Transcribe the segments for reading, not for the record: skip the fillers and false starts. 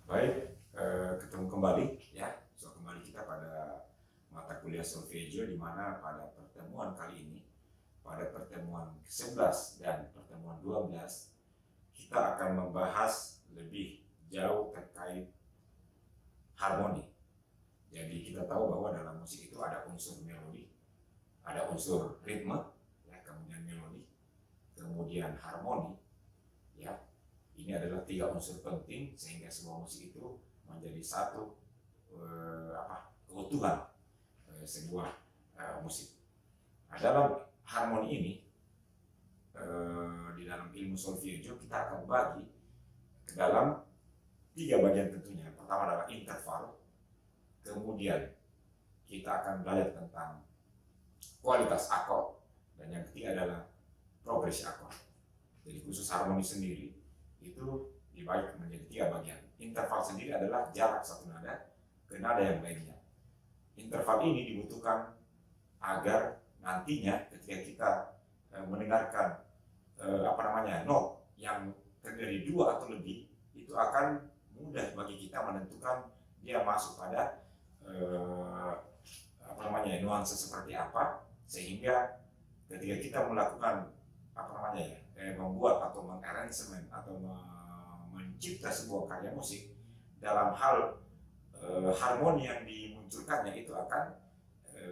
Baik, ketemu kembali ya. So kembali kita pada mata kuliah solfeggio, di mana pada pertemuan kali ini, pada pertemuan ke-11 dan pertemuan 12, kita akan membahas lebih jauh terkait harmoni. Jadi kita tahu bahwa dalam musik itu ada unsur melodi, ada unsur ritme, ya, kemudian melodi, kemudian harmoni, ya. Ini adalah tiga unsur penting sehingga sebuah musik itu menjadi satu keutuhan sebuah musik. Nah, dalam harmoni ini, di dalam ilmu solfeggio kita akan bagi ke dalam tiga bagian tentunya. Pertama adalah interval, kemudian kita akan belajar tentang kualitas akord, dan yang ketiga adalah progresi akord. Jadi khusus harmoni sendiri itu dibagi menjadi tiga bagian. Interval sendiri adalah jarak satu nada ke nada yang lainnya. Interval ini dibutuhkan agar nantinya ketika kita mendengarkan not yang terdiri dua atau lebih, itu akan mudah bagi kita menentukan dia masuk pada nuansa seperti apa, sehingga ketika kita melakukan membuat atau mengarrangement atau mencipta sebuah karya musik, dalam hal harmoni yang dimunculkannya itu akan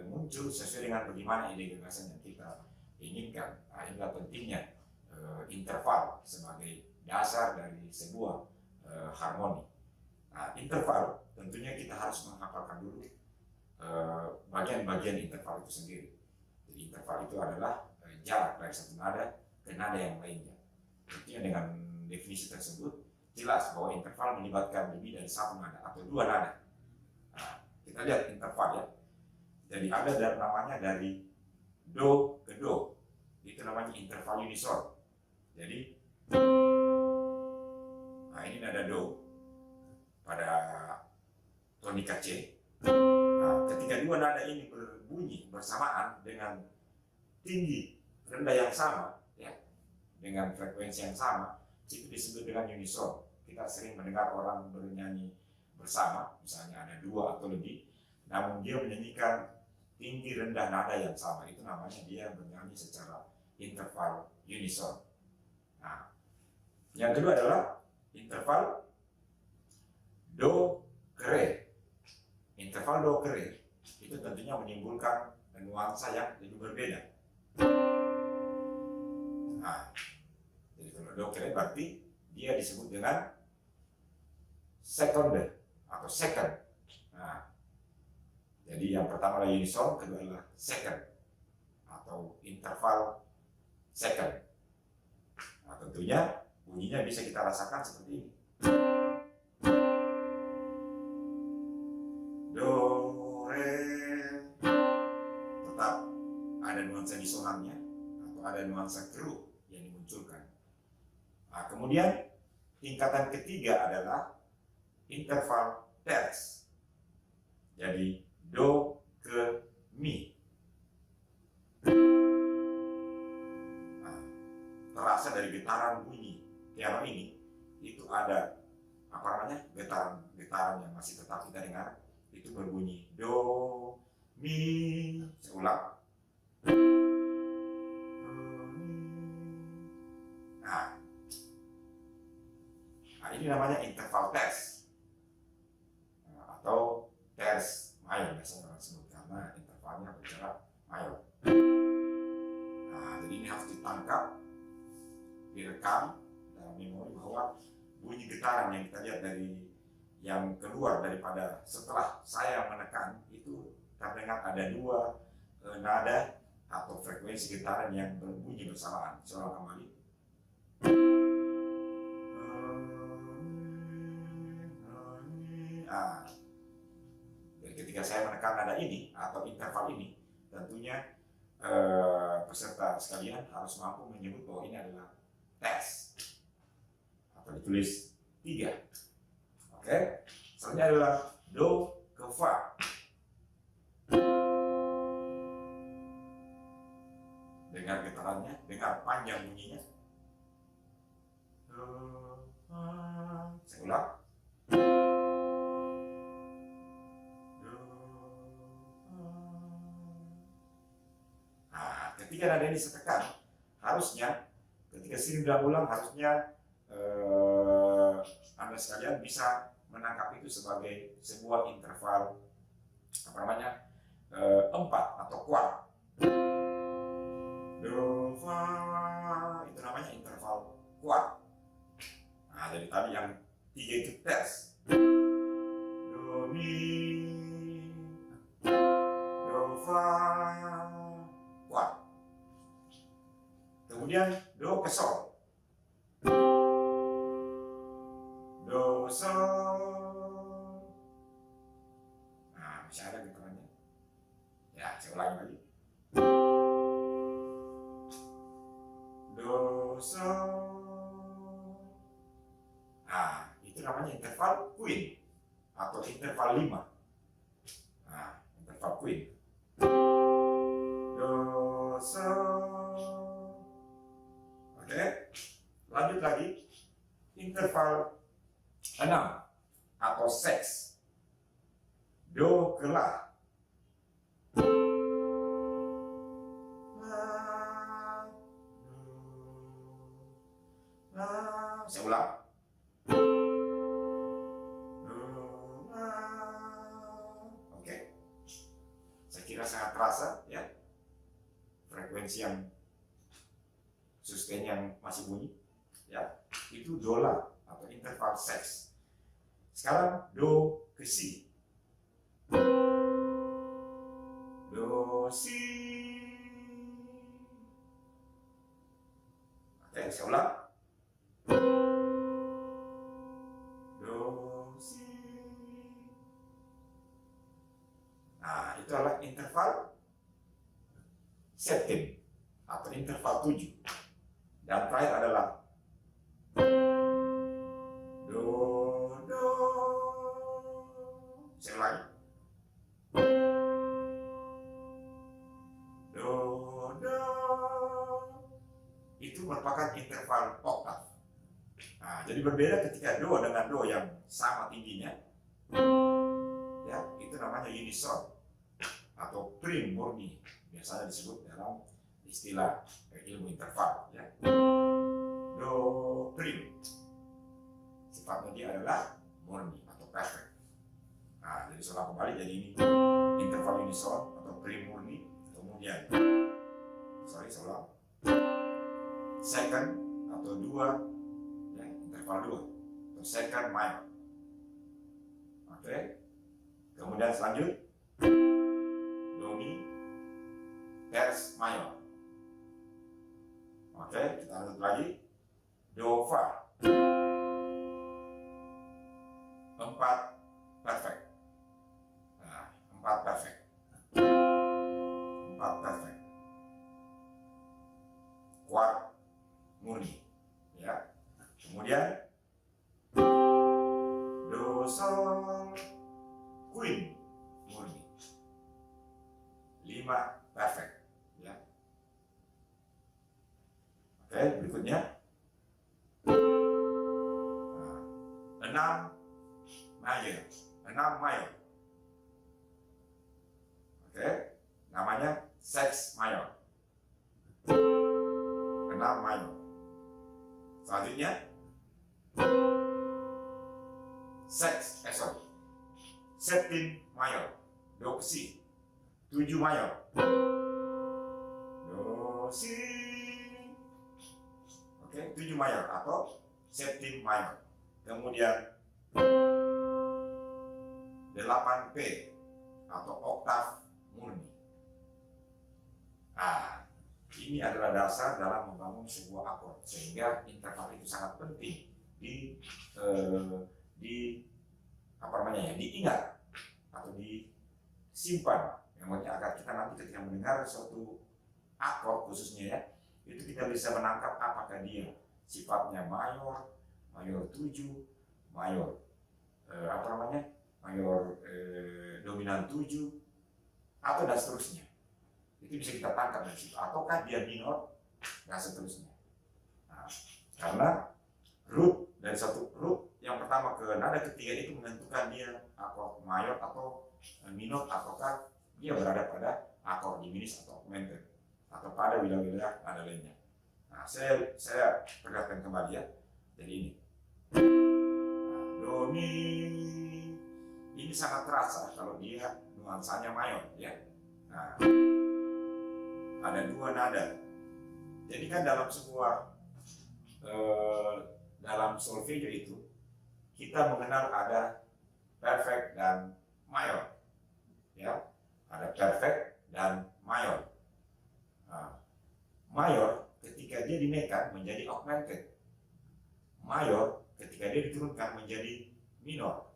muncul sesuai dengan bagaimana ide gagasan yang kita inginkan. Nah, inilah pentingnya interval sebagai dasar dari sebuah harmoni. Nah, interval tentunya kita harus menghafalkan dulu bagian-bagian interval itu sendiri. Jadi interval itu adalah jarak dari satu nada ke nada yang lainnya. Tentunya dengan definisi tersebut jelas bahwa interval melibatkan lebih dari satu nada atau dua nada. Nah, kita lihat interval ya. Jadi ada namanya dari do ke do, itu namanya interval unison. Jadi, nah ini nada do pada tonika C. Nah, ketika dua nada ini berbunyi bersamaan dengan tinggi rendah yang sama, ya, dengan frekuensi yang sama, itu disebut dengan unison. Kita sering mendengar orang bernyanyi bersama, misalnya ada dua atau lebih, namun dia menyanyikan tinggi rendah nada yang sama, itu namanya dia bernyanyi secara interval unison. Nah, yang kedua adalah interval do ke re. Interval do ke re itu tentunya menimbulkan nuansa yang lebih berbeda. Nah, jadi kalau do ke re berarti dia disebut dengan seconde atau second. Nah, jadi yang pertama adalah unison, kedua adalah second atau interval second. Nah, tentunya bunyinya bisa kita rasakan seperti ini. Do, re, tetap ada nuansa disonannya atau ada nuansa keruh yang dimunculkan. Nah, kemudian tingkatan ketiga adalah interval terce. Jadi do ke mi. Nah, terasa dari getaran bunyi piano ini, itu ada getaran yang masih tetap kita dengar, itu berbunyi do mi. Saya ulang. Nah, ini namanya interval terce, atau terce mayor biasanya orang sebut, karena intervalnya berjarak mayor. Nah, jadi ini harus ditangkap, direkam dalam memori bahwa bunyi getaran yang kita lihat dari yang keluar daripada setelah saya menekan itu terdengar ada dua nada atau frekuensi getaran yang berbunyi bersamaan. Saya kembali. Nah, jadi ketika saya menekan nada ini atau interval ini, tentunya peserta sekalian harus mampu menyebut bahwa ini adalah terce atau ditulis 3. Oke, selanjutnya adalah do ke fa. Dengar getarannya, dengar panjang bunyinya. Saya ulang. ketika nada ini saya tekan, harusnya ketika sini berulang harusnya Anda sekalian bisa menangkap itu sebagai sebuah interval apa namanya 4 atau kuart. Do, fa, itu namanya interval kuart. Nah, dari tadi yang 3 itu terts. Do, mi, do, fa, kuart. Kemudian do ke sol. Do, sol. Nah, masih ada getarannya. Ya, saya ulangi lagi. Do, sol. Nah, itu namanya interval queen atau interval 5. Nah, interval queen. Do, sol. Oke, lanjut lagi. Interval 6 atau seks. Do ke la. Saya ulang. Oke. Saya kira sangat terasa ya. Frekuensi yang sustain yang masih bunyi ya. Itu do la atau interval seks. Sekarang do ke si. Do si. Oke, saya ulang. Do si. Nah, itu adalah interval septim atau interval 7. Dan terakhir adalah do, do. Saya ulangi. Do, do. Itu merupakan interval oktav. Nah, jadi berbeda ketika do dengan do yang sama tingginya. Ya, itu namanya unison atau prim murni. Biasanya disebut dalam istilah ilmu interval ya. Do prim. Sifatnya dia adalah murni atau perfect. Nah, jadi setelah kembali jadi ini interval unison atau prim murni. Kemudian saya ulang. Second atau 2 ya, interval 2 atau second minor. Oke. Kemudian selanjut do mi terts mayor. Oke, kita lanjut lagi. Do fa 4 perfect. Nah, 4 perfect. 4 perfect. Kuart murni ya. Kemudian do sol queen murni 5 perfect ya. Oke, berikutnya 6 mayor. 6 mayor. Oke, namanya seks mayor. 6 mayor. Selanjutnya septim mayor. Do si 7 mayor. Do si. Oke, 7 mayor atau septim mayor. Kemudian 8P atau oktav murni. Nah, ini adalah dasar dalam membangun sebuah akord, sehingga interval itu sangat penting diingat atau disimpan, memangnya agar kita nanti ketika mendengar suatu akord khususnya ya, itu kita bisa menangkap apakah dia sifatnya mayor, mayor 7, mayor mayor dominan 7 atau dan seterusnya. Itu bisa kita tangkap dari situ, ataukah dia minor dan seterusnya. Nah, karena root dari satu root yang pertama ke nada ketiga itu menentukan dia akord mayor atau minor, ataukah dia berada pada akord diminished atau augmented. atau pada wilayah-wilayah nada lainnya. Nah, saya perlihatkan kembali ya. Jadi ini do mi, ini sangat terasa kalau dia nuansanya mayor ya. Nah, ada dua nada. Jadi kan dalam sebuah dalam solfeggio itu kita mengenal ada perfect dan mayor, ya, ada perfect dan mayor. Nah, mayor ketika dia dinaikkan menjadi augmented, mayor ketika dia diturunkan menjadi minor.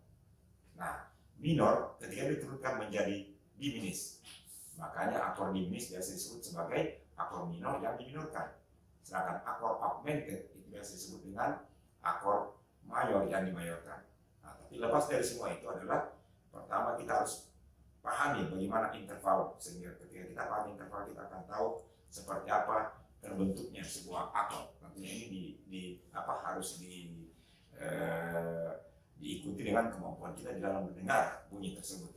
Nah, minor ketika diturunkan menjadi diminished. Makanya akor diminished biasa disebut sebagai akor minor yang diminorkan. Sedangkan akor augmented itu biasa disebut dengan akor mayor yang dimayorkan. Nah, tapi lepas dari semua itu adalah pertama kita harus pahami bagaimana interval, sehingga ketika kita pahami interval kita akan tahu seperti apa terbentuknya sebuah akor. Tentunya ini harus diikuti dengan kemampuan kita di dalam mendengar bunyi tersebut.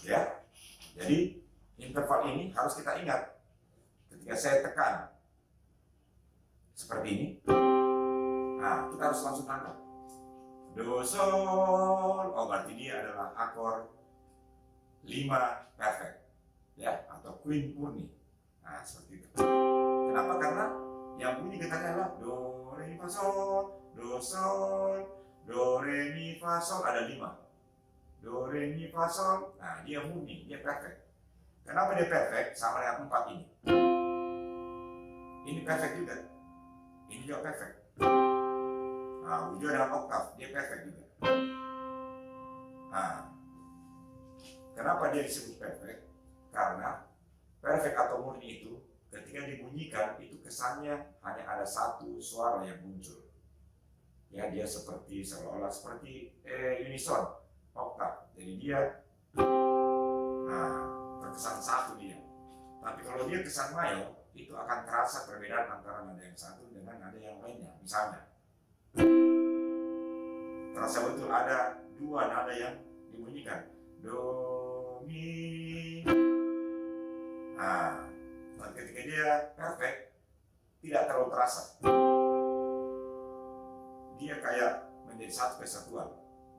Ya, jadi interval ini harus kita ingat. Ketika saya tekan seperti ini, nah kita harus langsung tangkap do sol. Oh, berarti dia adalah akor 5 perfect, ya, atau queen murni. Nah, seperti itu. Kenapa? Karena yang bunyi getarnya adalah do re mi fa sol, do sol, do re mi fa sol, ada 5. Do re mi fa sol. Nah, dia murni, dia perfect. Kenapa dia perfect? Sama dengan 4 ini. Ini perfect juga. Ini juga perfect. Nah, juga dengan oktav, dia perfect juga. Nah, kenapa dia disebut perfect? Karena perfect atau murni itu ketika dibunyikan itu kesannya hanya ada satu suara yang muncul. Ya, dia seperti seolah-olah seperti unison, oktav. Jadi dia terkesan satu dia. Tapi kalau dia kesan mayor, itu akan terasa perbedaan antara nada yang satu dengan nada yang lainnya. Misalnya, terasa betul ada dua nada yang dibunyikan, do mi. Nah, ketika dia perfect, tidak terlalu terasa. Dia kayak menjadi satu kesatuan,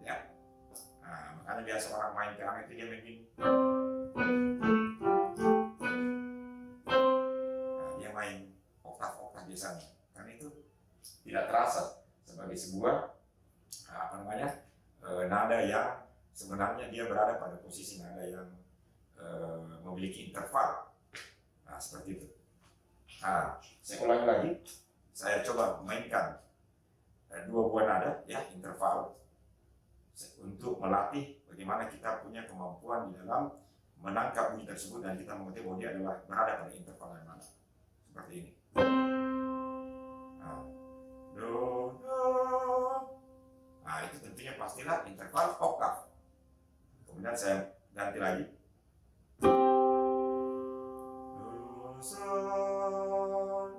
ya. Nah, makanya biasa orang main piano itu dia main gini. Nah, dia main oktav-oktav biasanya. Karena itu tidak terasa sebagai sebuah nada yang sebenarnya dia berada pada posisi nada yang memiliki interval. Nah, seperti itu. Nah, saya ulangi lagi. Saya coba mainkan dua buah nada, ya, interval, untuk melatih bagaimana kita punya kemampuan di dalam menangkap bunyi tersebut dan kita mengerti bahwa dia adalah berada pada interval yang mana. Seperti ini. Nah, do, do. Nah, itu tentunya pastilah interval oktav. Kemudian saya ganti lagi. Do, sol.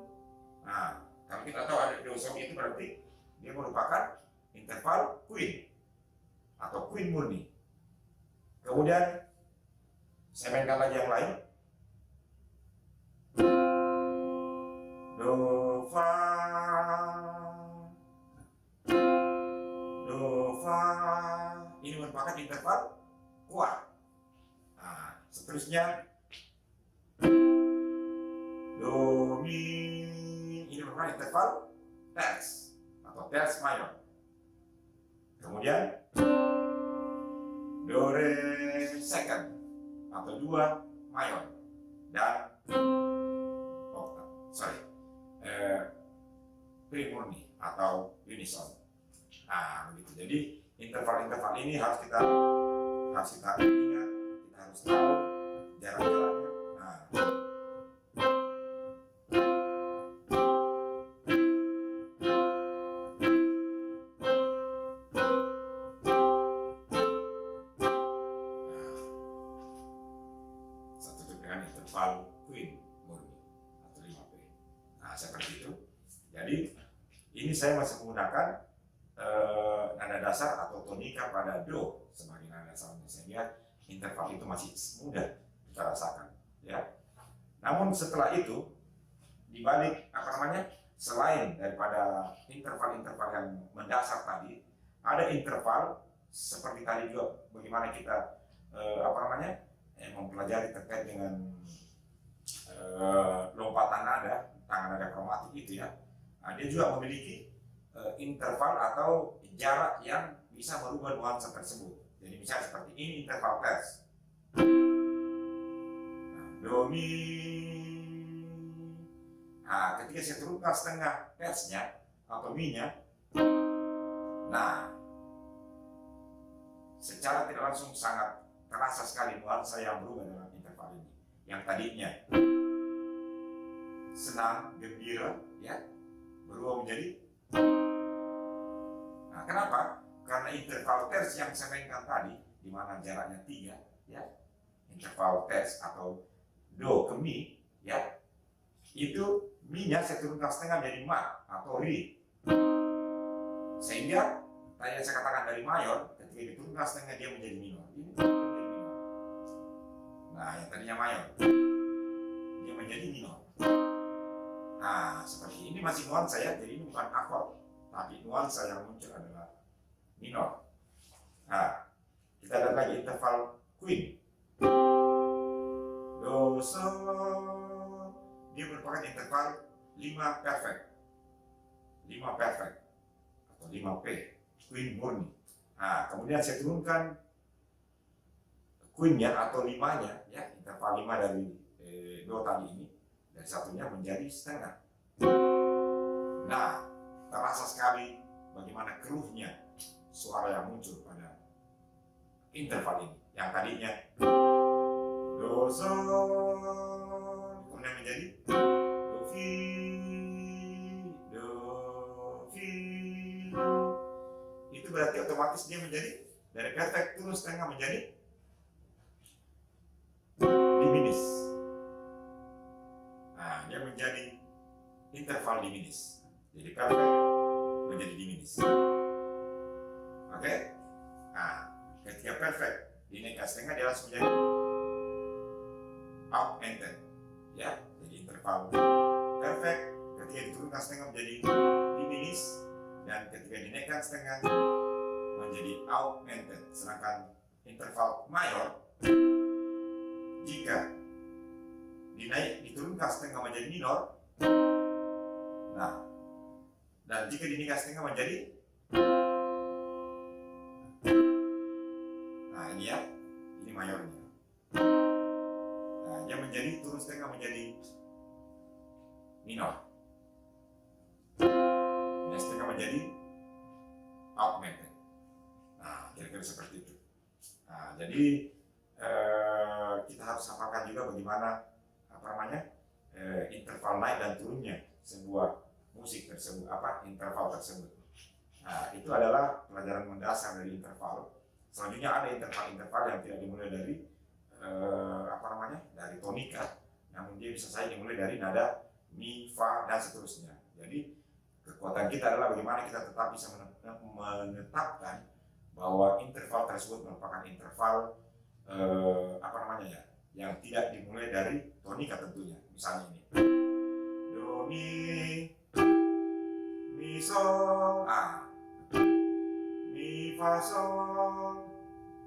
Nah, kalau kita tahu ada do, sol itu berarti dia merupakan interval queen atau queen murni. Kemudian saya mainkan lagi yang lain. Do, fa, do, fa. Ini merupakan interval kuat. Nah, seterusnya do, mi. Ini merupakan interval terce atau terce mayor. Kemudian do, re, second atau 2 mayor dan primurni atau unison. Nah, begitu. Jadi interval-interval ini harus kita ingat, kita harus tahu jarak-jaraknya. Nah, satu dengan interval queen murni atau 5P. Nah, seperti itu. Jadi ini saya masih menggunakan nada dasar atau tonika pada do sebagai nada dasarnya, sehingga interval itu masih mudah kita rasakan, ya. Namun setelah itu, di balik selain daripada interval-interval yang mendasar tadi, ada interval seperti tadi juga bagaimana kita mempelajari terkait dengan lompatan nada, tangan nada kromatik itu ya. Nah, dia juga memiliki interval atau jarak yang bisa merubah nuansa tersebut. Jadi misalnya seperti ini interval terts. Do mi. Nah, ketika saya turunkan setengah tertsnya atau mi-nya, nah secara tidak langsung sangat terasa sekali nuansa yang berubah dalam interval ini. Yang tadinya senang, gembira, ya, berubah menjadi. Nah, kenapa? Karena interval terts yang saya mainkan tadi, di mana jaraknya 3, ya, interval terts atau do ke mi, ya, itu mi-nya saya turunkan setengah menjadi ma atau ri, sehingga tadi yang saya katakan dari mayor, ketika diturunkan setengah dia menjadi minor. Ini menjadi minor. Nah, yang tadinya mayor, dia menjadi minor. Nah, seperti ini masih nuansa ya, jadi ini bukan akord, tapi nuansa yang muncul adalah minor. Nah, kita lihat lagi interval queen. Do, so, dia merupakan interval 5 perfect. 5 perfect atau 5P, queen murni. Nah, kemudian saya turunkan queen-nya atau 5-nya, ya, interval 5 dari do tadi ini, dari satunya menjadi setengah. Nah, terasa sekali bagaimana keruhnya suara yang muncul pada interval ini. Yang tadinya do, sol, kemudian menjadi do, fi, do, fi. Itu berarti otomatis dia menjadi dari perfect turun setengah menjadi diminis. Nah, dia menjadi interval diminis. Jadi perfect menjadi diminis. Oke? Nah, ketika perfect dinaikkan setengah dia langsung menjadi augmented. Ya, jadi interval perfect ketika diturunkan setengah menjadi diminis, dan ketika dinaikkan setengah menjadi augmented. Sedangkan interval mayor jika diturunkan setengah menjadi minor, nah, dan jika dinaikkan setengah menjadi, nah ini ya, ini mayornya. Nah, dia menjadi turun setengah menjadi minor. Naik setengah menjadi augmented. Nah, kira-kira seperti itu. Nah, jadi kita harus hafalkan juga bagaimana interval naik dan turunnya sebuah musik tersebut, interval tersebut. Nah, itu adalah pelajaran mendasar dari interval. Selanjutnya ada interval-interval yang tidak dimulai dari dari tonika, namun dia bisa saja dimulai dari nada mi, fa, dan seterusnya. Jadi kekuatan kita adalah bagaimana kita tetap bisa menetapkan bahwa interval tersebut merupakan interval yang tidak dimulai dari tonika tentunya. Misalnya ini do, mi, sol, mi, fa, sol.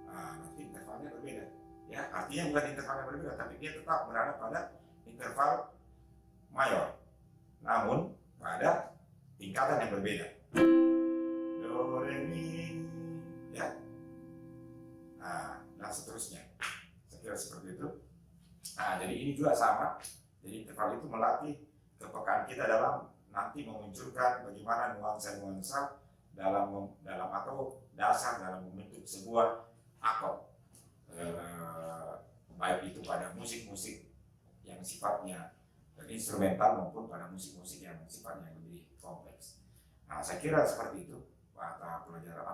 Nah, nanti intervalnya berbeda. Ya, artinya bukan intervalnya berbeda, tapi dia tetap berada pada interval mayor, namun pada tingkatan yang berbeda. Do, re, mi, ya. Nah, dan seterusnya. Saya kira seperti itu. Nah, jadi ini juga sama. Jadi interval itu melatih kepekaan kita dalam nanti memunculkan bagaimana nuansa-nuansa dalam atau dasar dalam membentuk sebuah akord. Baik itu pada musik-musik yang sifatnya instrumental maupun pada musik-musik yang sifatnya lebih kompleks. Nah, saya kira seperti itu mata pelajaran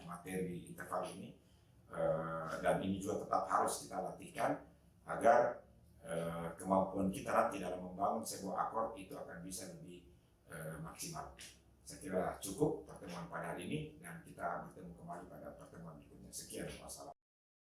materi interval ini, dan ini juga tetap harus kita latihkan agar kemampuan kita nanti dalam membangun sebuah akord itu akan bisa lebih maksimal. Saya kira cukup pertemuan pada hari ini, dan kita bertemu kembali pada pertemuan berikutnya. Sekian, wassalamualaikum.